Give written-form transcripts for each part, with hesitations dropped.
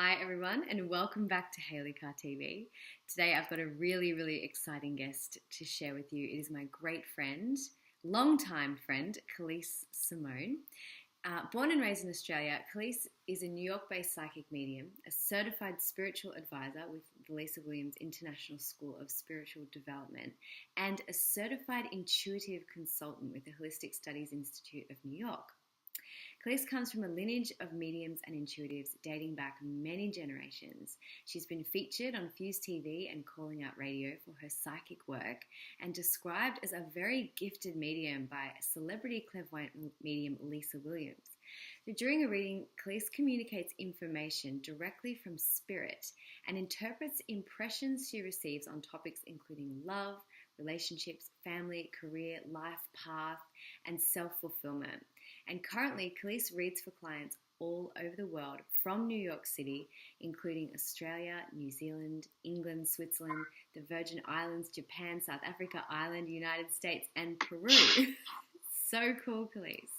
Hi everyone and welcome back to Haley Car TV. Today I've got a really exciting guest to share with you. It is my great friend, longtime friend, Calise Simone. Born and raised in Australia, Kelis is a New York-based psychic medium, a certified spiritual advisor with the Lisa Williams International School of Spiritual Development, and a certified intuitive consultant with the Holistic Studies Institute of New York. Kelis comes from a lineage of mediums and intuitives dating back many generations. She's been featured on Fuse TV and Calling Out Radio for her psychic work and described as a very gifted medium by celebrity clairvoyant medium Lisa Williams. So during a reading, Kelis communicates information directly from spirit and interprets impressions she receives on topics including love, relationships, family, career, life path, and self-fulfillment. And currently, Kelis reads for clients all over the world from New York City, including Australia, New Zealand, England, Switzerland, the Virgin Islands, Japan, South Africa, Ireland, United States, and Peru. So cool, Kelis.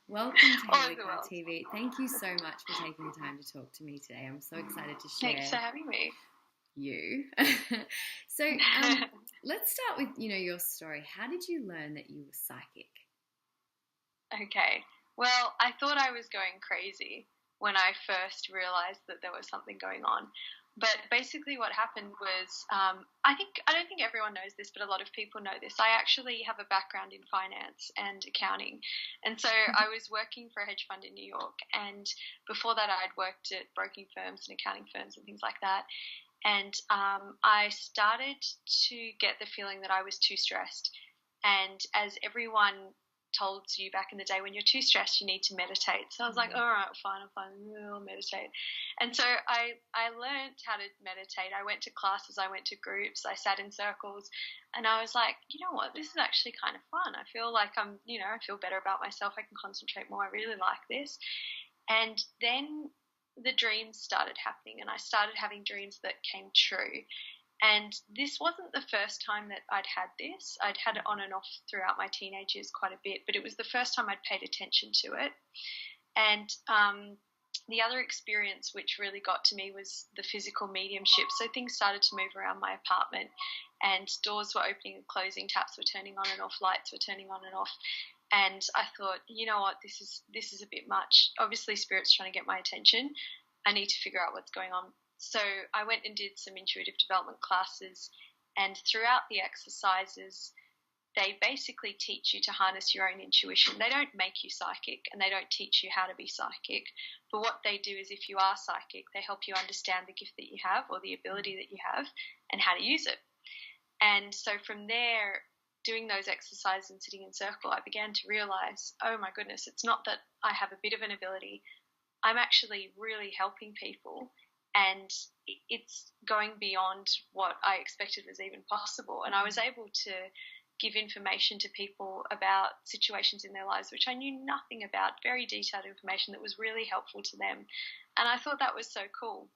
Welcome to Haley Car TV. Thank you so much for taking the time to talk to me today. I'm so excited to share. Thanks for having me. You. So let's start with, your story. How did you learn that you were psychic? Okay. Well, I thought I was going crazy when I first realized that there was something going on. But basically what happened was, I don't think everyone knows this, but a lot of people know this. I actually have a background in finance and accounting. And so I was working for a hedge fund in New York. And before that, I'd worked at broking firms and accounting firms and things like that. And I started to get the feeling that I was too stressed. And as everyone told you back in the day, when you're too stressed, you need to meditate. So I was like, all right, fine, I'll meditate. And so I learned how to meditate. I went to classes, I went to groups, I sat in circles, and I was like, you know what, this is actually kind of fun. I feel like I feel better about myself. I can concentrate more. I really like this. And then the dreams started happening, and I started having dreams that came true. And this wasn't the first time that I'd had this. I'd had it on and off throughout my teenage years quite a bit, but it was the first time I'd paid attention to it. And the other experience which really got to me was the physical mediumship. So things started to move around my apartment, and doors were opening and closing, taps were turning on and off, lights were turning on and off. And I thought, you know what, this is a bit much. Obviously, Spirit's trying to get my attention. I need to figure out what's going on. So I went and did some intuitive development classes, and throughout the exercises, they basically teach you to harness your own intuition. They don't make you psychic, and they don't teach you how to be psychic. But what they do is, if you are psychic, they help you understand the gift that you have or the ability that you have and how to use it. And so from there, doing those exercises and sitting in circle, I began to realize, oh my goodness, it's not that I have a bit of an ability. I'm actually really helping people. And it's going beyond what I expected was even possible. And I was able to give information to people about situations in their lives which I knew nothing about, very detailed information that was really helpful to them. And I thought that was so cool.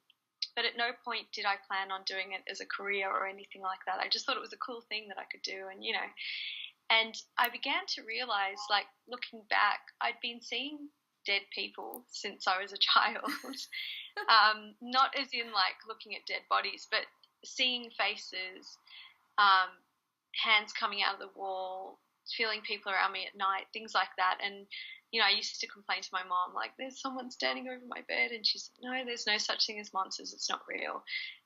But at no point did I plan on doing it as a career or anything like that. I just thought it was a cool thing that I could do. And I began to realize, like, looking back, I'd been seeing dead people since I was a child. Not as in like looking at dead bodies, but seeing faces, hands coming out of the wall, feeling people around me at night, things like that. And I used to complain to my mom, like, there's someone standing over my bed, and she's like, no, there's no such thing as monsters, it's not real.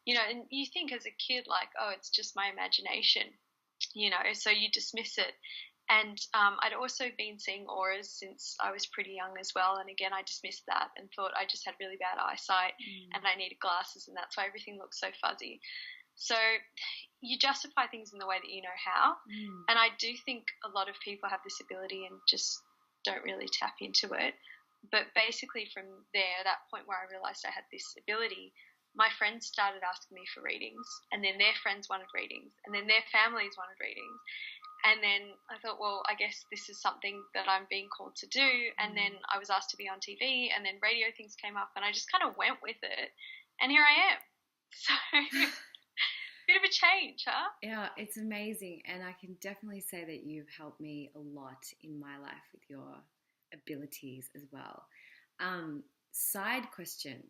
And you think as a kid, like, oh, it's just my imagination, so you dismiss it. And I'd also been seeing auras since I was pretty young as well. And again, I dismissed that and thought I just had really bad eyesight and I needed glasses, and that's why everything looks so fuzzy. So you justify things in the way that you know how. And I do think a lot of people have this ability and just don't really tap into it. But basically from there, that point where I realized I had this ability, my friends started asking me for readings, and then their friends wanted readings, and then their families wanted readings. And then I thought, well, I guess this is something that I'm being called to do. And then I was asked to be on TV, and then radio things came up, and I just kind of went with it. And here I am. So, bit of a change, huh? Yeah, it's amazing. And I can definitely say that you've helped me a lot in my life with your abilities as well. Side question.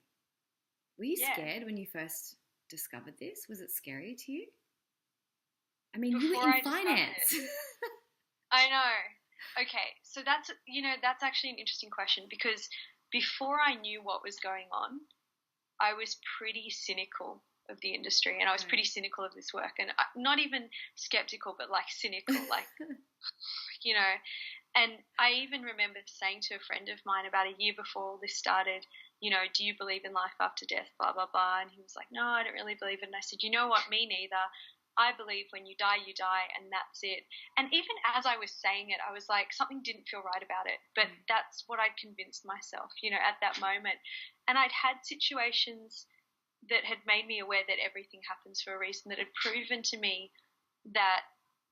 Were you Yeah. scared when you first discovered this? Was it scary to you? I mean, you Before were I in finance. I know. Okay, so that's actually an interesting question, because before I knew what was going on, I was pretty cynical of the industry, and I was pretty cynical of this work, and not even skeptical, but like cynical, like, you know. And I even remember saying to a friend of mine about a year before all this started, you know, do you believe in life after death, blah, blah, blah. And he was like, no, I don't really believe it. And I said, you know what, me neither. I believe when you die, and that's it. And even as I was saying it, I was like, something didn't feel right about it. But that's what I'd convinced myself, you know, at that moment. And I'd had situations that had made me aware that everything happens for a reason, that had proven to me that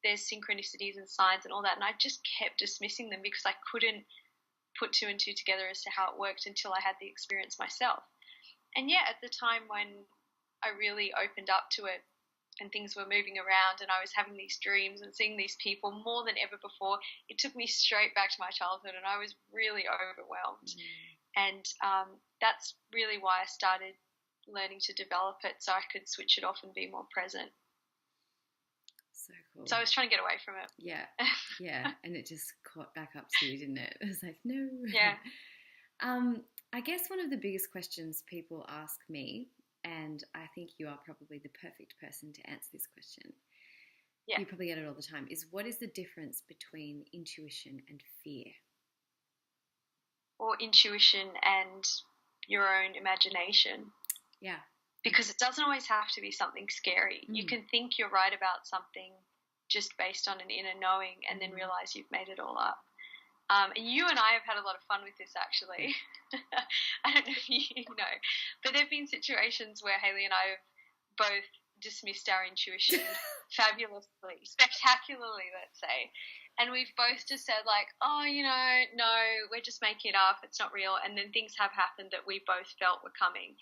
there's synchronicities and signs and all that. And I just kept dismissing them because I couldn't put two and two together as to how it worked until I had the experience myself. And yeah, at the time when I really opened up to it, and things were moving around, and I was having these dreams and seeing these people more than ever before, it took me straight back to my childhood, and I was really overwhelmed. And that's really why I started learning to develop it, so I could switch it off and be more present. So cool. So I was trying to get away from it. Yeah, and it just caught back up to you, didn't it? It was like, no. Yeah. I guess one of the biggest questions people ask me, and I think you are probably the perfect person to answer this question. Yeah. You probably get it all the time, is what is the difference between intuition and fear? Or intuition and your own imagination. Yeah. Because it doesn't always have to be something scary. You can think you're right about something just based on an inner knowing, and then realize you've made it all up. And you and I have had a lot of fun with this, actually. I don't know if you know, but there have been situations where Hayley and I have both dismissed our intuition fabulously, spectacularly, let's say. And we've both just said, like, oh, you know, no, we're just making it up. It's not real. And then things have happened that we both felt were coming.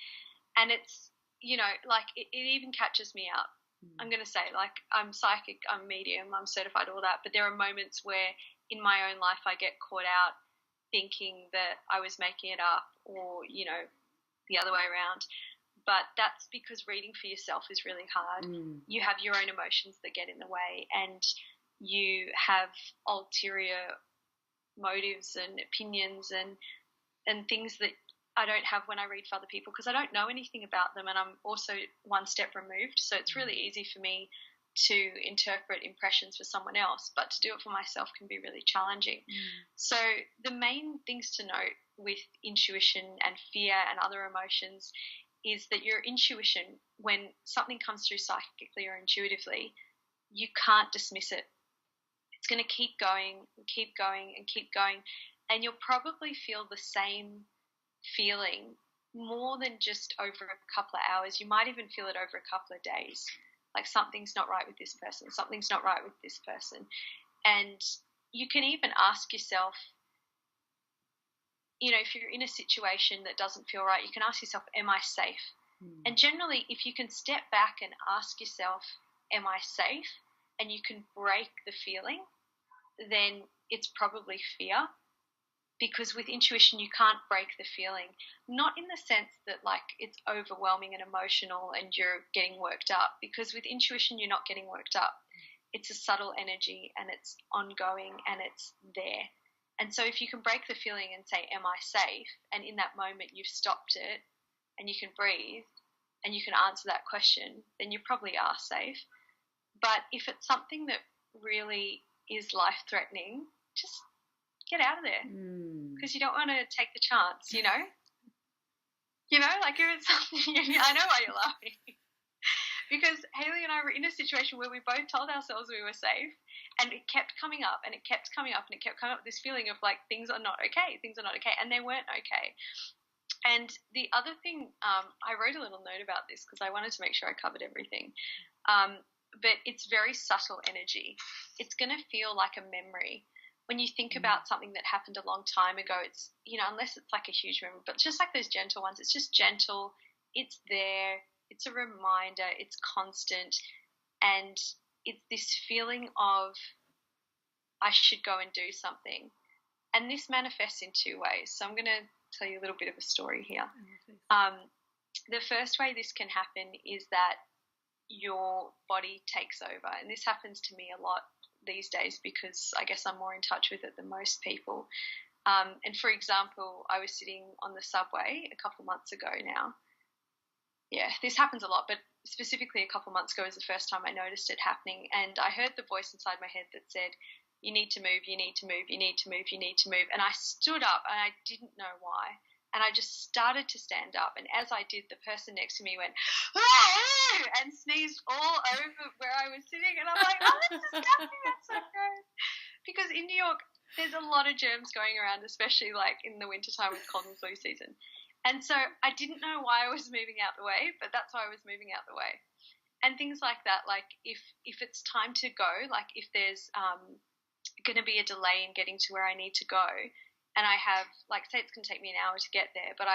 And it's, you know, like, it even catches me up. I'm going to say, like, I'm psychic, I'm medium, I'm certified, all that. But there are moments where in my own life I get caught out thinking that I was making it up, or, you know, the other way around. But that's because reading for yourself is really hard. You have your own emotions that get in the way, and you have ulterior motives and opinions and things that I don't have when I read for other people, because I don't know anything about them, and I'm also one step removed. So it's really easy for me to interpret impressions for someone else, but to do it for myself can be really challenging. So the main things to note with intuition and fear and other emotions is that your intuition, when something comes through psychically or intuitively, you can't dismiss it. It's going to keep going and keep going and keep going, and you'll probably feel the same feeling more than just over a couple of hours. You might even feel it over a couple of days. Like, something's not right with this person, something's not right with this person. And you can even ask yourself, you know, if you're in a situation that doesn't feel right, you can ask yourself, am I safe? And generally, if you can step back and ask yourself, am I safe? And you can break the feeling, then it's probably fear. Because with intuition, you can't break the feeling. Not in the sense that, like, it's overwhelming and emotional and you're getting worked up. Because with intuition, you're not getting worked up. It's a subtle energy, and it's ongoing, and it's there. And so if you can break the feeling and say, am I safe? And in that moment, you've stopped it, and you can breathe, and you can answer that question, then you probably are safe. But if it's something that really is life-threatening, just get out of there, because you don't want to take the chance, you know? Like, if it's something, I know why you're laughing. Because Hayley and I were in a situation where we both told ourselves we were safe, and it kept coming up, and it kept coming up, and it kept coming up with this feeling of, like, things are not okay, and they weren't okay. And the other thing, I wrote a little note about this because I wanted to make sure I covered everything, but it's very subtle energy. It's going to feel like a memory. When you think about something that happened a long time ago, it's, unless it's like a huge memory, but just like those gentle ones, it's just gentle, it's there, it's a reminder, it's constant, and it's this feeling of, I should go and do something. And this manifests in two ways. So I'm going to tell you a little bit of a story here. The first way this can happen is that your body takes over. And this happens to me a lot these days because I guess I'm more in touch with it than most people. And for example, I was sitting on the subway a couple months ago now. Yeah, this happens a lot, but specifically a couple months ago was the first time I noticed it happening. And I heard the voice inside my head that said, you need to move, you need to move, you need to move, you need to move. And I stood up and I didn't know why. And I just started to stand up. And as I did, the person next to me went, oh, and sneezed all over where I was sitting. And I'm like, oh, that's disgusting. That's so gross. Because in New York, there's a lot of germs going around, especially like in the wintertime with cold and flu season. And so I didn't know why I was moving out the way, but that's why I was moving out the way. And things like that, like if it's time to go, like if there's going to be a delay in getting to where I need to go, and I have, like, say it's going to take me an hour to get there, but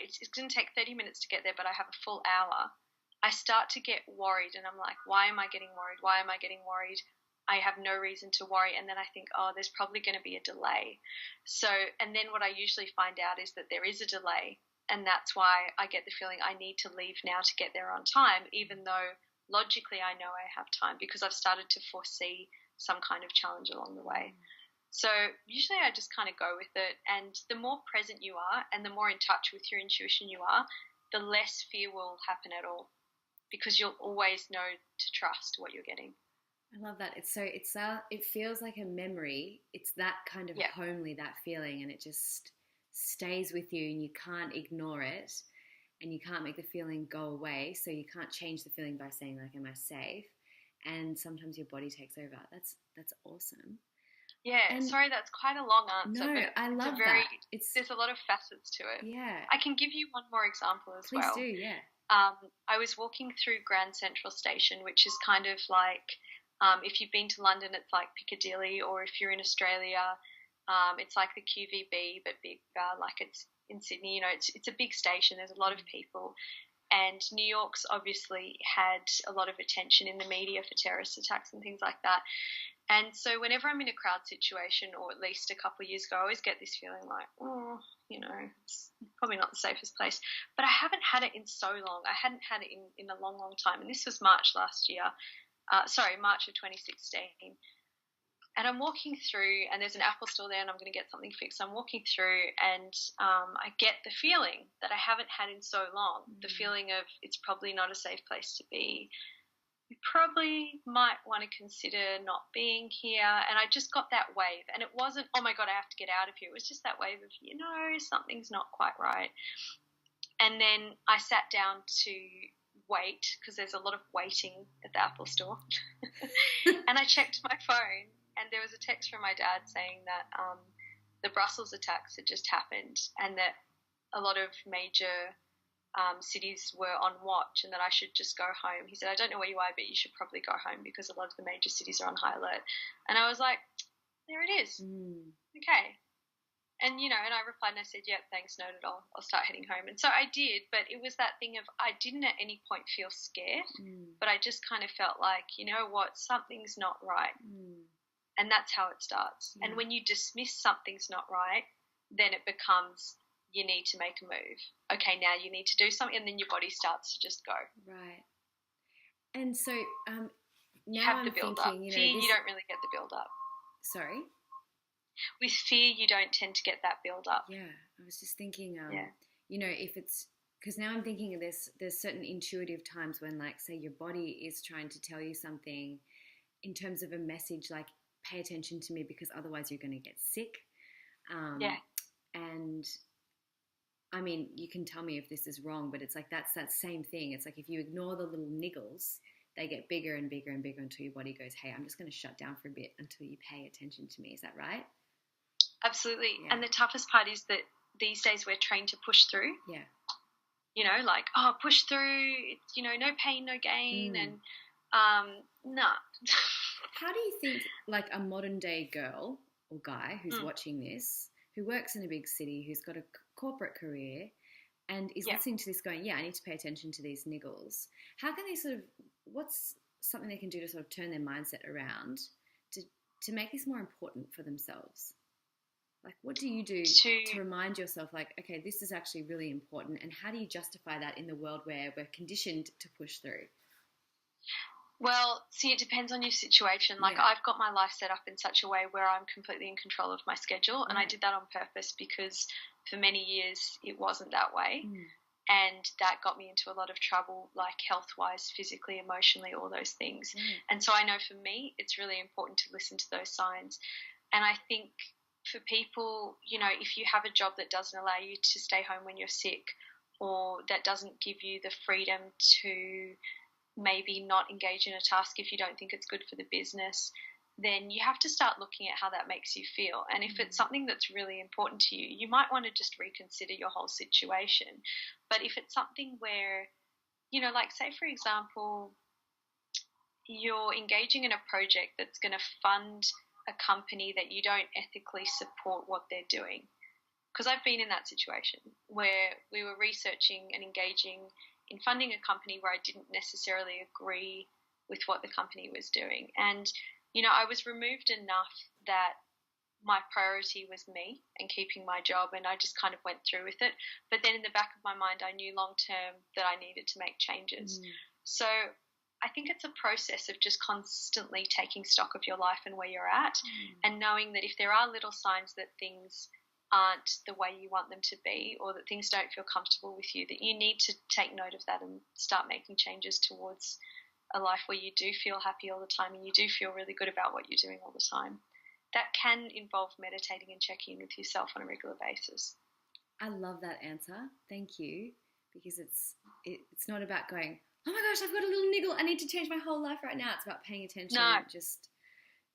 it's going to take 30 minutes to get there, but I have a full hour, I start to get worried, and I'm like, why am I getting worried? Why am I getting worried? I have no reason to worry. And then I think, oh, there's probably going to be a delay. So, and then what I usually find out is that there is a delay, and that's why I get the feeling I need to leave now to get there on time, even though logically I know I have time because I've started to foresee some kind of challenge along the way. So usually I just kind of go with it, and the more present you are and the more in touch with your intuition you are, the less fear will happen at all because you'll always know to trust what you're getting. I love that. It feels like a memory. It's that kind of homely, that feeling, and it just stays with you and you can't ignore it and you can't make the feeling go away. So you can't change the feeling by saying like, am I safe? And sometimes your body takes over. That's awesome. Yeah, and sorry, that's quite a long answer. No, but I love that. There's a lot of facets to it. Yeah. I can give you one more example as well. Please do, yeah. I was walking through Grand Central Station, which is kind of like, if you've been to London, it's like Piccadilly, or if you're in Australia, it's like the QVB, but bigger, like it's in Sydney. You know, it's a big station. There's a lot of people. And New York's obviously had a lot of attention in the media for terrorist attacks and things like that. And so whenever I'm in a crowd situation, or at least a couple of years ago, I always get this feeling like, oh, you know, it's probably not the safest place. But I haven't had it in so long. I hadn't had it in a long, long time. And this was March last year. March of 2016. And I'm walking through, and there's an Apple store there, and I'm going to get something fixed. I'm walking through, and I get the feeling that I haven't had in so long, the feeling of it's probably not a safe place to be. You probably might want to consider not being here. And I just got that wave. And it wasn't, oh, my God, I have to get out of here. It was just that wave of, you know, something's not quite right. And then I sat down to wait because there's a lot of waiting at the Apple store. And I checked my phone, and there was a text from my dad saying that the Brussels attacks had just happened and that a lot of major cities were on watch and that I should just go home. He said, I don't know where you are, but you should probably go home because a lot of the major cities are on high alert. And I was like, there it is. Okay. And, you know, and I replied and I said, yeah, thanks, noted, I'll start heading home. And so I did, but it was that thing of I didn't at any point feel scared, but I just kind of felt like, you know what, something's not right. And that's how it starts. And when you dismiss something's not right, then it becomes you need to make a move. Okay, now you need to do something, and then your body starts to just go. Right. And so now you have the I'm build thinking, up. you know, Fear, you don't really get the build up. Sorry? With fear, you don't tend to get that build up. Yeah, I was just thinking, you know, if it's, because now I'm thinking of this, there's certain intuitive times when, like, say your body is trying to tell you something in terms of a message, like, pay attention to me because otherwise you're going to get sick. And I mean, you can tell me if this is wrong, but it's like that's that same thing. It's like if you ignore the little niggles, they get bigger and bigger and bigger until your body goes, hey, I'm just going to shut down for a bit until you pay attention to me. Is that right? Absolutely. Yeah. And the toughest part is that these days we're trained to push through. Yeah. You know, like, oh, push through, it's, you know, no pain, no gain. And nah. How do you think, like, a modern day girl or guy who's watching this, who works in a big city, who's got a corporate career and is listening to this going, yeah, I need to pay attention to these niggles. How can they sort of, what's something they can do to sort of turn their mindset around to make this more important for themselves? Like, what do you do to to remind yourself, like, okay, this is actually really important, and how do you justify that in the world where we're conditioned to push through? Well, see, it depends on your situation. Like, I've got my life set up in such a way where I'm completely in control of my schedule, and I did that on purpose because for many years it wasn't that way. And that got me into a lot of trouble, like health-wise, physically, emotionally, all those things. And so I know for me, it's really important to listen to those signs. And I think for people, you know, if you have a job that doesn't allow you to stay home when you're sick, or that doesn't give you the freedom to maybe not engage in a task if you don't think it's good for the business, then you have to start looking at how that makes you feel. And if it's something that's really important to you, you might want to just reconsider your whole situation. But if it's something where, you know, like say, for example, you're engaging in a project that's going to fund a company that you don't ethically support what they're doing. Because I've been in that situation where we were researching and engaging in funding a company where I didn't necessarily agree with what the company was doing. And, you know, I was removed enough that my priority was me and keeping my job, and I just kind of went through with it. But then in the back of my mind, I knew long term that I needed to make changes. So I think it's a process of just constantly taking stock of your life and where you're at, and knowing that if there are little signs that things aren't the way you want them to be, or that things don't feel comfortable with you, that you need to take note of that and start making changes towards a life where you do feel happy all the time and you do feel really good about what you're doing all the time. That can involve meditating and checking in with yourself on a regular basis. I love that answer. Thank you. Because it's not about going, oh my gosh, I've got a little niggle, I need to change my whole life right now. It's about paying attention, just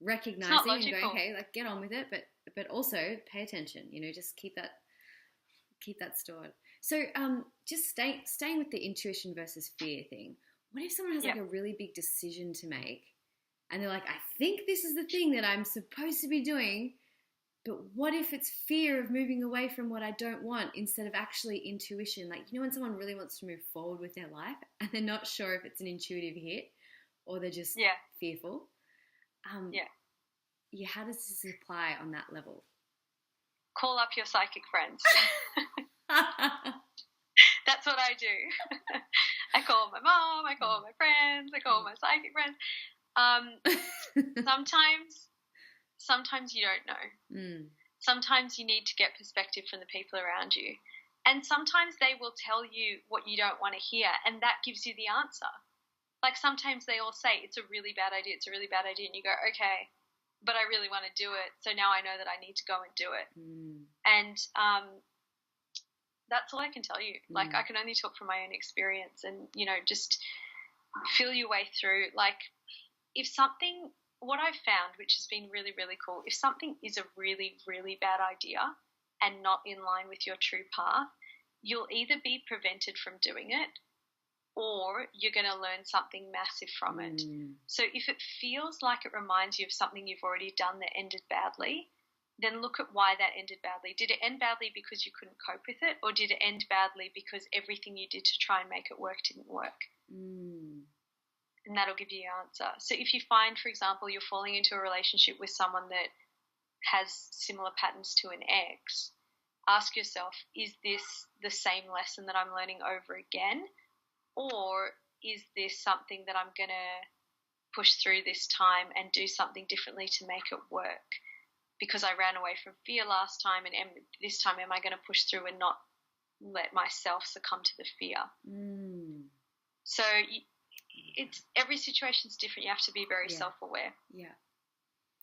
recognizing and going, okay, like get on with it, but also pay attention, you know, just keep that stored. So just staying with the intuition versus fear thing. What if someone has like a really big decision to make and they're like, I think this is the thing that I'm supposed to be doing, but what if it's fear of moving away from what I don't want instead of actually intuition? Like, you know, when someone really wants to move forward with their life and they're not sure if it's an intuitive hit or they're just fearful. How does this apply on that level? Call up your psychic friends. That's what I do. I call my mom, I call my friends, I call my psychic friends. Sometimes you don't know. Sometimes you need to get perspective from the people around you. And sometimes they will tell you what you don't want to hear, and that gives you the answer. Like sometimes they all say, it's a really bad idea, it's a really bad idea, and you go, okay, but I really want to do it, so now I know that I need to go and do it. And that's all I can tell you. Like, I can only talk from my own experience and, you know, just feel your way through. Like, if something, what I've found, which has been really, really cool, if something is a really, really bad idea and not in line with your true path, you'll either be prevented from doing it or you're going to learn something massive from it. So if it feels like it reminds you of something you've already done that ended badly, then look at why that ended badly. Did it end badly because you couldn't cope with it, or did it end badly because everything you did to try and make it work didn't work? And that'll give you your answer. So if you find, for example, you're falling into a relationship with someone that has similar patterns to an ex, ask yourself, is this the same lesson that I'm learning over again? Or is this something that I'm going to push through this time and do something differently to make it work? Because I ran away from fear last time, and this time am I going to push through and not let myself succumb to the fear? So it's every situation's different. You have to be very self-aware.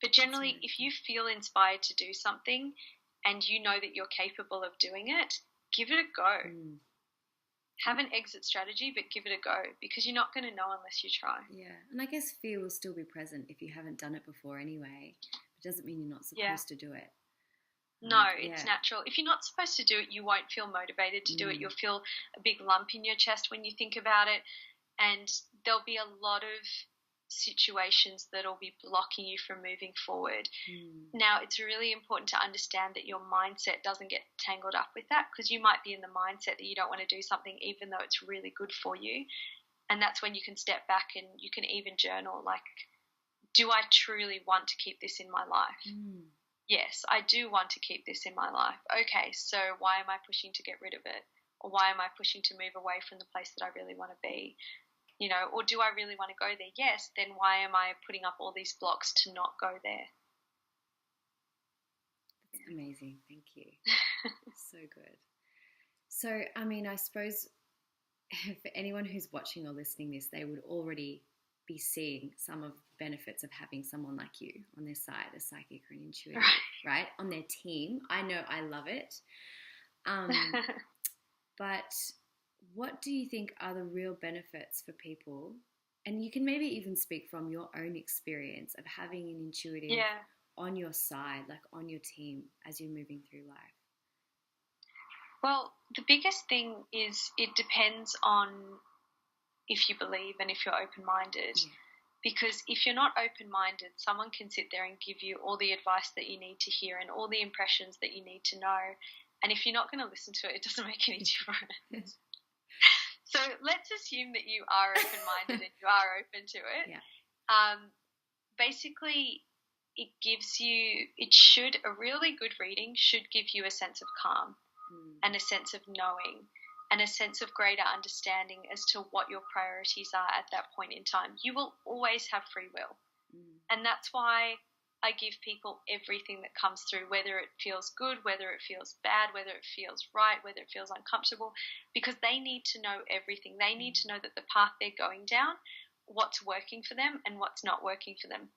But generally, if you feel inspired to do something and you know that you're capable of doing it, give it a go. Have an exit strategy, but give it a go, because you're not going to know unless you try. And I guess fear will still be present if you haven't done it before anyway. It doesn't mean you're not supposed to do it. No, it's natural. If you're not supposed to do it, you won't feel motivated to do it. You'll feel a big lump in your chest when you think about it, and there'll be a lot of situations that'll be blocking you from moving forward. Now, it's really important to understand that your mindset doesn't get tangled up with that, because you might be in the mindset that you don't want to do something even though it's really good for you. And that's when you can step back and you can even journal, like, do I truly want to keep this in my life? yes, I do want to keep this in my life. Okay, so why am I pushing to get rid of it? Or why am I pushing to move away from the place that I really want to be? Or do I really want to go there? Yes, then why am I putting up all these blocks to not go there? That's amazing. Thank you. So good. So, I mean, I suppose for anyone who's watching or listening this, they would already be seeing some of the benefits of having someone like you on their side, a psychic or an intuitive, right? On their team. I know I love it. But what do you think are the real benefits for people? And you can maybe even speak from your own experience of having an intuitive on your side, like on your team as you're moving through life. Well, the biggest thing is it depends on if you believe and if you're open-minded. Yeah. Because if you're not open-minded, someone can sit there and give you all the advice that you need to hear and all the impressions that you need to know. And if you're not going to listen to it, it doesn't make any difference. So let's assume that you are open-minded and you are open to it. Yeah. Basically, a really good reading should give you a sense of calm and a sense of knowing and a sense of greater understanding as to what your priorities are at that point in time. You will always have free will. And that's why I give people everything that comes through, whether it feels good, whether it feels bad, whether it feels right, whether it feels uncomfortable, because they need to know everything. They need to know that the path they're going down, what's working for them and what's not working for them.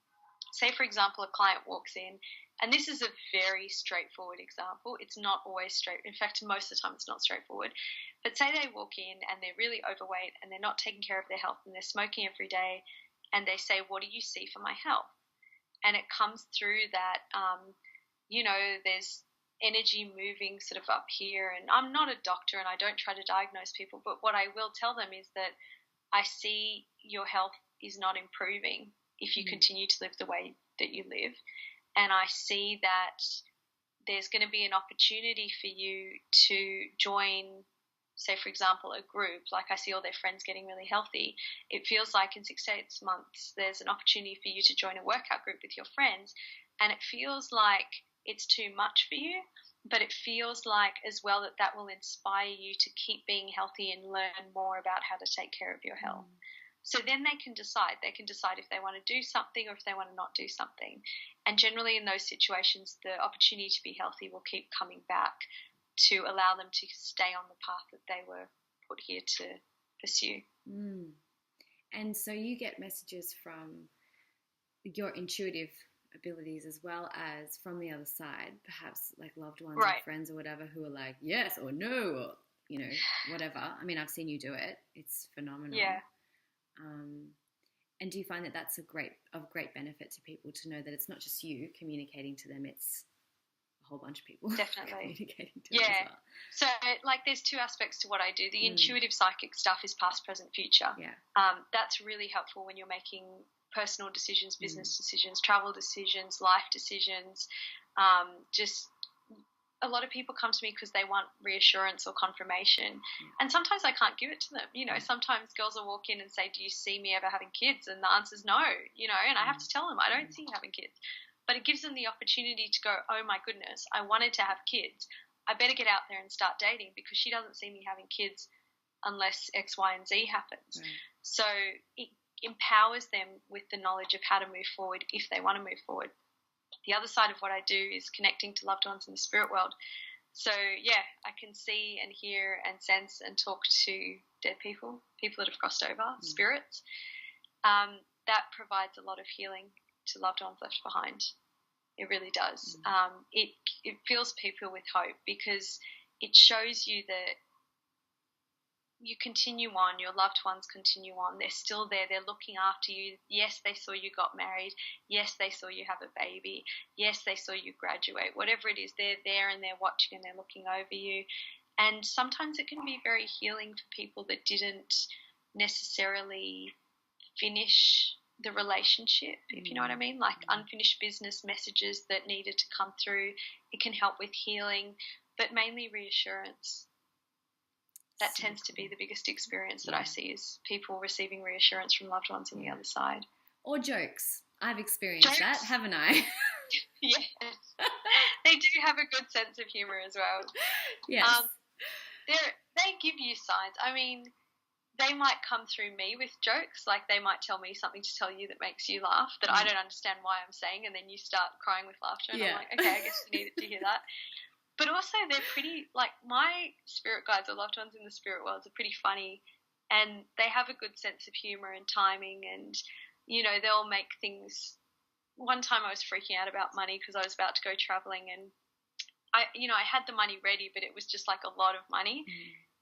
Say, for example, a client walks in, and this is a very straightforward example. It's not always straight. In fact, most of the time it's not straightforward. But say they walk in and they're really overweight and they're not taking care of their health and they're smoking every day, and they say, what do you see for my health? And it comes through that, there's energy moving sort of up here. And I'm not a doctor and I don't try to diagnose people, but what I will tell them is that I see your health is not improving if you continue to live the way that you live. And I see that there's going to be an opportunity for you to join, say, for example, a group. Like I see all their friends getting really healthy. It feels like in 6 to 8 months, there's an opportunity for you to join a workout group with your friends. And it feels like it's too much for you, but it feels like as well that will inspire you to keep being healthy and learn more about how to take care of your health. So then they can decide. They can decide if they want to do something or if they want to not do something. And generally in those situations, the opportunity to be healthy will keep coming back to allow them to stay on the path that they were put here to pursue. And so you get messages from your intuitive abilities as well as from the other side, perhaps like loved ones or friends or whatever who are like, yes or no, or, whatever. I mean, I've seen you do it. It's phenomenal. Yeah. And do you find that that's of great benefit to people to know that it's not just you communicating to them, it's a whole bunch of people definitely communicating to them as well. So there's two aspects to what I do. The intuitive psychic stuff is past, present, future. Yeah. That's really helpful when you're making personal decisions, business decisions, travel decisions, life decisions. Just a lot of people come to me because they want reassurance or confirmation. And sometimes I can't give it to them. Sometimes girls will walk in and say, do you see me ever having kids? And the answer is no, and I have to tell them, I don't see you having kids. But it gives them the opportunity to go, oh my goodness, I wanted to have kids. I better get out there and start dating because she doesn't see me having kids unless X, Y, and Z happens. So it empowers them with the knowledge of how to move forward if they want to move forward. The other side of what I do is connecting to loved ones in the spirit world. So, I can see and hear and sense and talk to dead people that have crossed over, spirits. That provides a lot of healing to loved ones left behind. It really does. It fills people with hope because it shows you that you continue on, your loved ones continue on. They're still there. They're looking after you. Yes, they saw you got married. Yes, they saw you have a baby. Yes, they saw you graduate. Whatever it is, they're there and they're watching and they're looking over you. And sometimes it can be very healing for people that didn't necessarily finish the relationship, if you know what I mean, like unfinished business messages that needed to come through. It can help with healing, but mainly reassurance. That tends to be the biggest experience that I see is people receiving reassurance from loved ones on the other side. Or jokes. I've experienced that, haven't I? Yes. They do have a good sense of humour as well. Yes. They give you signs. I mean, they might come through me with jokes, like they might tell me something to tell you that makes you laugh that I don't understand why I'm saying, and then you start crying with laughter, and I'm like, okay, I guess you needed to hear that. But also they're pretty, like my spirit guides or loved ones in the spirit world are pretty funny, and they have a good sense of humour and timing, and, you know, they'll make things. One time I was freaking out about money because I was about to go travelling, and I had the money ready, but it was just like a lot of money.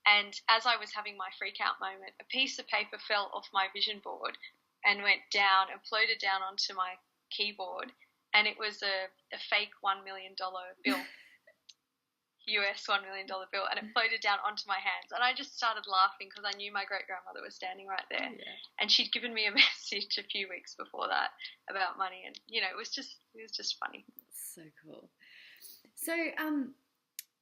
And as I was having my freak out moment, a piece of paper fell off my vision board and went down and floated down onto my keyboard. And it was a fake $1 million bill, US $1 million bill. And it floated down onto my hands. And I just started laughing because I knew my great-grandmother was standing right there. Yeah. And she'd given me a message a few weeks before that about money. And, you know, it was just funny. So cool. So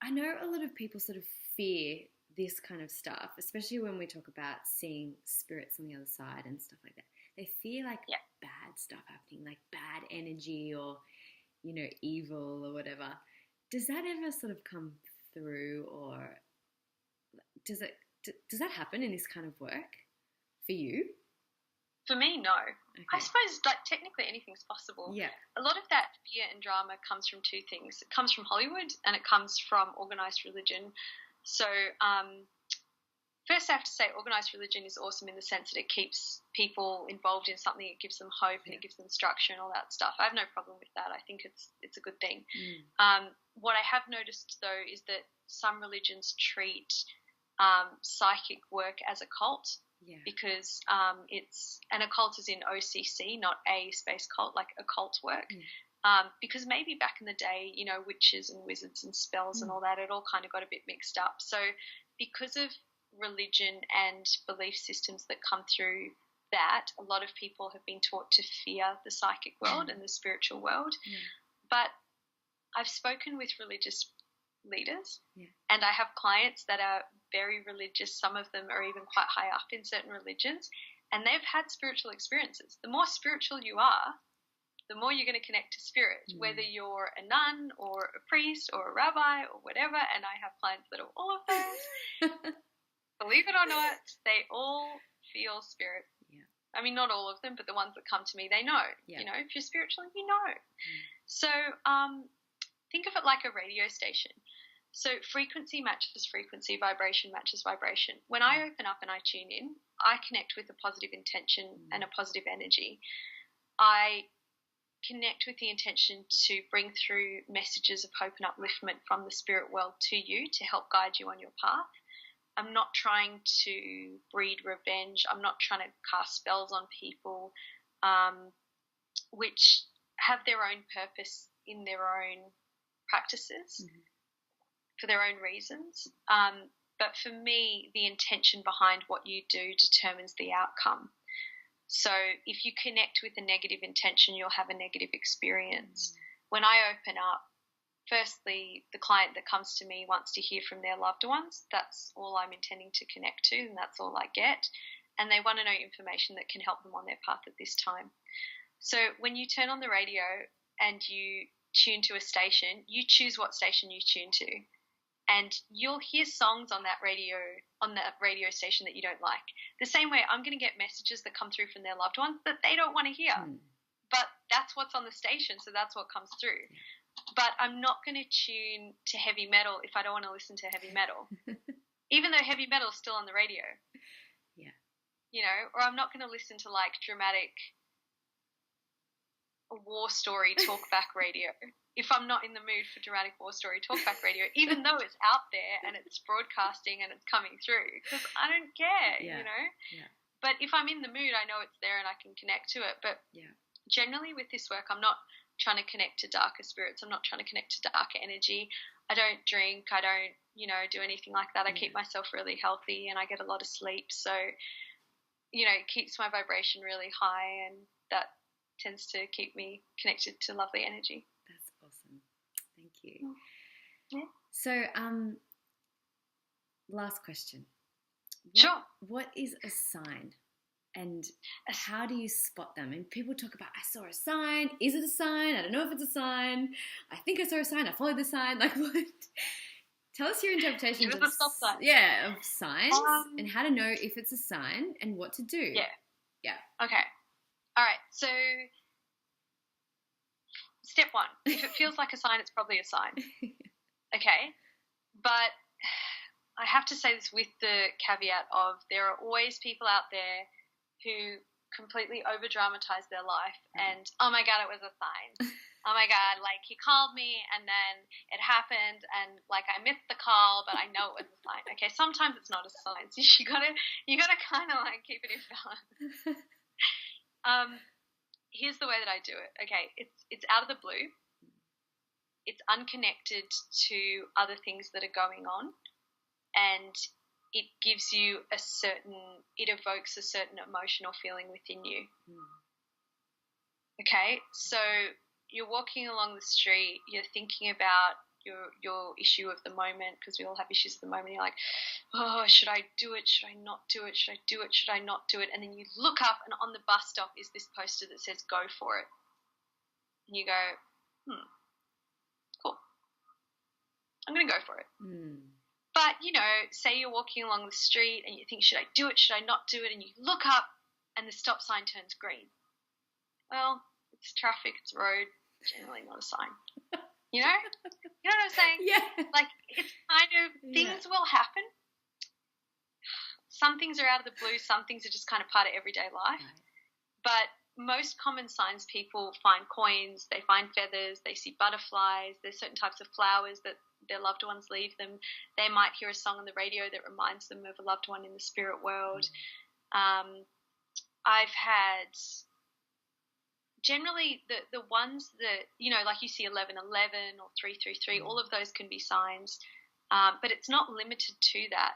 I know a lot of people sort of fear this kind of stuff, especially when we talk about seeing spirits on the other side and stuff like that. They fear like bad stuff happening, like bad energy or, you know, evil or whatever. Does that ever sort of come through, or does that happen in this kind of work for you? For me, no. Okay. I suppose, like, technically anything's possible. Yeah. A lot of that fear and drama comes from two things. It comes from Hollywood and it comes from organised religion. So, first I have to say organised religion is awesome in the sense that it keeps people involved in something. It gives them hope and it gives them structure and all that stuff. I have no problem with that. I think it's a good thing. What I have noticed, though, is that some religions treat psychic work as a cult. Yeah. Because and a cult is in OCC, not a space cult, like occult work. Because maybe back in the day, you know, witches and wizards and spells and all that, it all kind of got a bit mixed up. So because of religion and belief systems that come through that, a lot of people have been taught to fear the psychic world and the spiritual world. But I've spoken with religious leaders and I have clients that are very religious. Some of them are even quite high up in certain religions, and they've had spiritual experiences. The more spiritual you are, the more you're going to connect to spirit, whether you're a nun or a priest or a rabbi or whatever. And I have clients that are all of those. Believe it or not, they all feel spirit. Yeah. I mean, not all of them, but the ones that come to me, they know. Yeah. You know, if you're spiritual, you know. So think of it like a radio station. So frequency matches frequency, vibration matches vibration. When I open up and I tune in, I connect with a positive intention and a positive energy. I connect with the intention to bring through messages of hope and upliftment from the spirit world to you to help guide you on your path. I'm not trying to breed revenge. I'm not trying to cast spells on people, which have their own purpose in their own practices for their own reasons. But for me, the intention behind what you do determines the outcome. So if you connect with a negative intention, you'll have a negative experience. When I open up, firstly, the client that comes to me wants to hear from their loved ones. That's all I'm intending to connect to, and that's all I get. And they want to know information that can help them on their path at this time. So when you turn on the radio and you tune to a station, you choose what station you tune to. And you'll hear songs on that radio station that you don't like. The same way I'm going to get messages that come through from their loved ones that they don't want to hear. But that's what's on the station, so that's what comes through. But I'm not going to tune to heavy metal if I don't want to listen to heavy metal. Even though heavy metal is still on the radio. Yeah. You know, or I'm not going to listen to like dramatic war story talkback radio if I'm not in the mood for dramatic war story talkback radio, even though it's out there and it's broadcasting and it's coming through, because I don't care, you know. Yeah. But if I'm in the mood, I know it's there and I can connect to it. But generally with this work, I'm not trying to connect to darker spirits. I'm not trying to connect to darker energy. I don't drink. I don't, you know, do anything like that. I keep myself really healthy and I get a lot of sleep. So, you know, it keeps my vibration really high, and that tends to keep me connected to lovely energy. That's awesome. Thank you. Yeah. So, last question. What is a sign? And how do you spot them? And people talk about, I saw a sign. Is it a sign? I don't know if it's a sign. I think I saw a sign. I followed the sign. Like, what? Tell us your interpretations of signs and how to know if it's a sign and what to do. Yeah. Okay. All right. So step one, if it feels like a sign, it's probably a sign. Okay. But I have to say this with the caveat of there are always people out there who completely over-dramatize their life and, oh my God, it was a sign. Oh my God, like he called me and then it happened and like I missed the call, but I know it was a sign. Okay, sometimes it's not a sign. So you gotta kind of like keep it in balance. Here's the way that I do it. Okay, it's out of the blue. It's unconnected to other things that are going on, and it gives you it evokes a certain emotional feeling within you. Okay, so you're walking along the street, you're thinking about your issue of the moment, because we all have issues at the moment. You're like, oh, should I do it? Should I not do it? Should I do it? Should I not do it? And then you look up, and on the bus stop is this poster that says, go for it. And you go, cool. I'm going to go for it. But, say you're walking along the street and you think, should I do it? Should I not do it? And you look up and the stop sign turns green. Well, it's traffic, it's road, generally not a sign. You know what I'm saying? Yeah. Like, it's kind of, things will happen. Some things are out of the blue, some things are just kind of part of everyday life. Right. But most common signs, people find coins, they find feathers, they see butterflies, there's certain types of flowers that their loved ones leave them. They might hear a song on the radio that reminds them of a loved one in the spirit world. I've had... Generally, the ones that, like you see 1111 or 333, all of those can be signs, but it's not limited to that.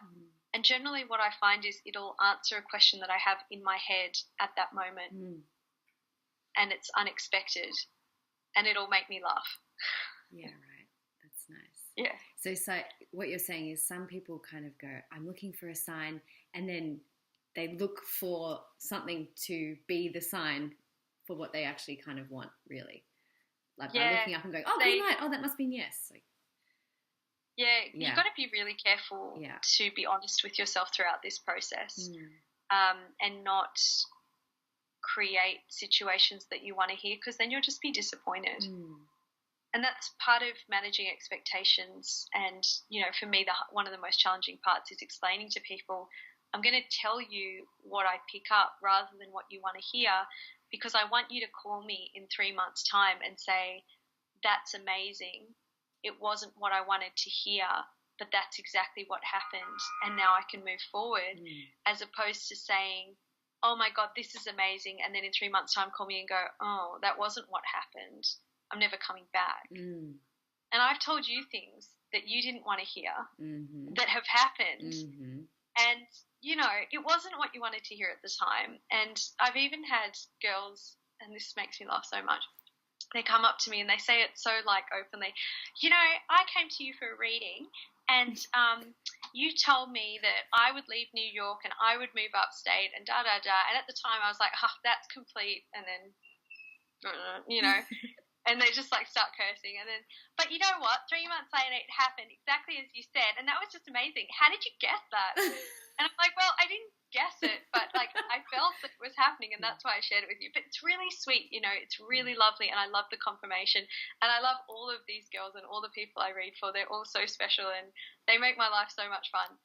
And generally what I find is it'll answer a question that I have in my head at that moment, and it's unexpected, and it'll make me laugh. Yeah, right. That's nice. Yeah. So what you're saying is some people kind of go, I'm looking for a sign, and then they look for something to be the sign for what they actually kind of want, really. Like by looking up and going, green light, that must mean yes. Like, you've got to be really careful to be honest with yourself throughout this process, and not create situations that you want to hear, because then you'll just be disappointed. And that's part of managing expectations. And, for me, one of the most challenging parts is explaining to people, I'm going to tell you what I pick up rather than what you want to hear, because I want you to call me in 3 months' time and say, that's amazing. It wasn't what I wanted to hear, but that's exactly what happened, and now I can move forward, as opposed to saying, oh, my God, this is amazing, and then in 3 months' time call me and go, oh, that wasn't what happened. I'm never coming back. And I've told you things that you didn't want to hear that have happened, and it wasn't what you wanted to hear at the time. And I've even had girls, and this makes me laugh so much, they come up to me and they say it so like openly, I came to you for a reading and you told me that I would leave New York and I would move upstate and da-da-da. And at the time I was like, that's complete. And then, and they just like start cursing. And then, but you know what? 3 months later it happened exactly as you said. And that was just amazing. How did you guess that? And I'm like, well, I didn't guess it, but like I felt that it was happening, and that's why I shared it with you. But it's really sweet, it's really lovely, and I love the confirmation, and I love all of these girls and all the people I read for. They're all so special, and they make my life so much fun.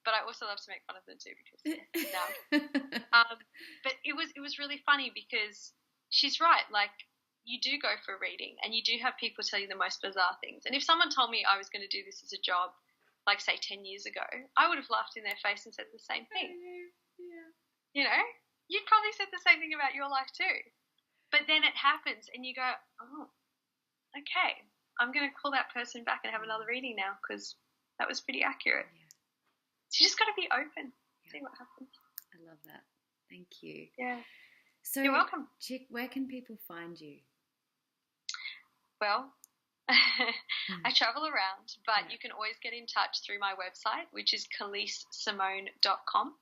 But I also love to make fun of them too, because but it was really funny, because she's right. Like, you do go for a reading, and you do have people tell you the most bizarre things. And if someone told me I was going to do this as a job, like, say, 10 years ago, I would have laughed in their face and said the same thing. Yeah. You'd probably said the same thing about your life too. But then it happens and you go, oh, okay, I'm going to call that person back and have another reading now, because that was pretty accurate. Yeah. So you just got to be open, see what happens. I love that. Thank you. Yeah. So, you're welcome. Chick, where can people find you? Well, I travel around, but you can always get in touch through my website, which is KaliseSimone.com.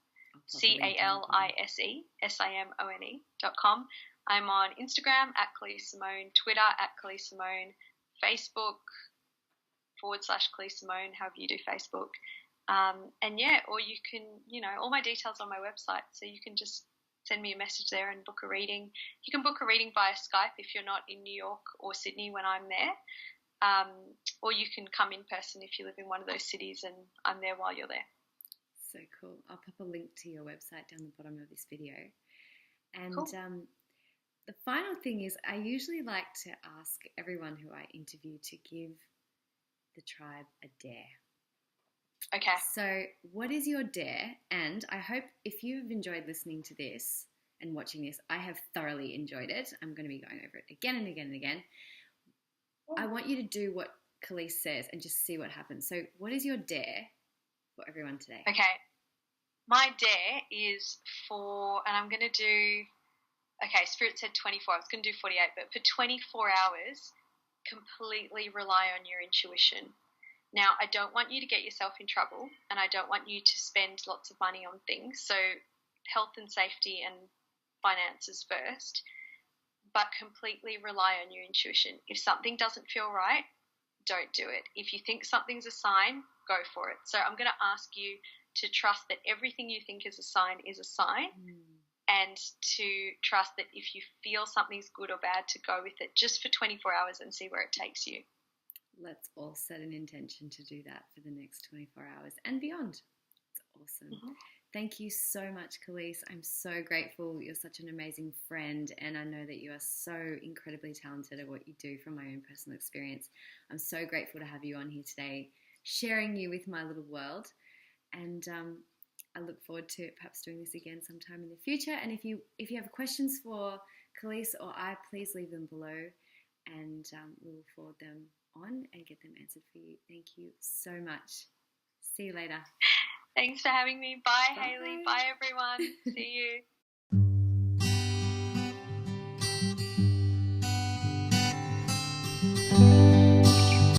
CalIseSimone.com. I'm on Instagram at Calise Simone, Twitter at Calise Simone, Facebook /Calise Simone, however you do Facebook. And yeah, or you can, all my details on my website, so you can just send me a message there and book a reading. You can book a reading via Skype if you're not in New York or Sydney when I'm there. Or you can come in person if you live in one of those cities and I'm there while you're there. So cool. I'll pop a link to your website down the bottom of this video. And cool. The final thing is I usually like to ask everyone who I interview to give the tribe a dare. Okay. So what is your dare? And I hope if you've enjoyed listening to this and watching this, I have thoroughly enjoyed it. I'm going to be going over it again and again and again. I want you to do what Calise says and just see what happens. So what is your dare for everyone today? Okay. My dare is and I'm going to do, Spirit said 24. I was going to do 48, but for 24 hours, completely rely on your intuition. Now, I don't want you to get yourself in trouble, and I don't want you to spend lots of money on things. So health and safety and finances first, but completely rely on your intuition. If something doesn't feel right, don't do it. If you think something's a sign, go for it. So I'm going to ask you to trust that everything you think is a sign, and to trust that if you feel something's good or bad, to go with it just for 24 hours and see where it takes you. Let's all set an intention to do that for the next 24 hours and beyond. It's awesome. Mm-hmm. Thank you so much, Calise. I'm so grateful. You're such an amazing friend, and I know that you are so incredibly talented at what you do from my own personal experience. I'm so grateful to have you on here today, sharing you with my little world, and I look forward to perhaps doing this again sometime in the future. And if you have questions for Calise or I, please leave them below, and we'll forward them on and get them answered for you. Thank you so much. See you later. Thanks for having me. Bye, Hayley. Bye, everyone. See you.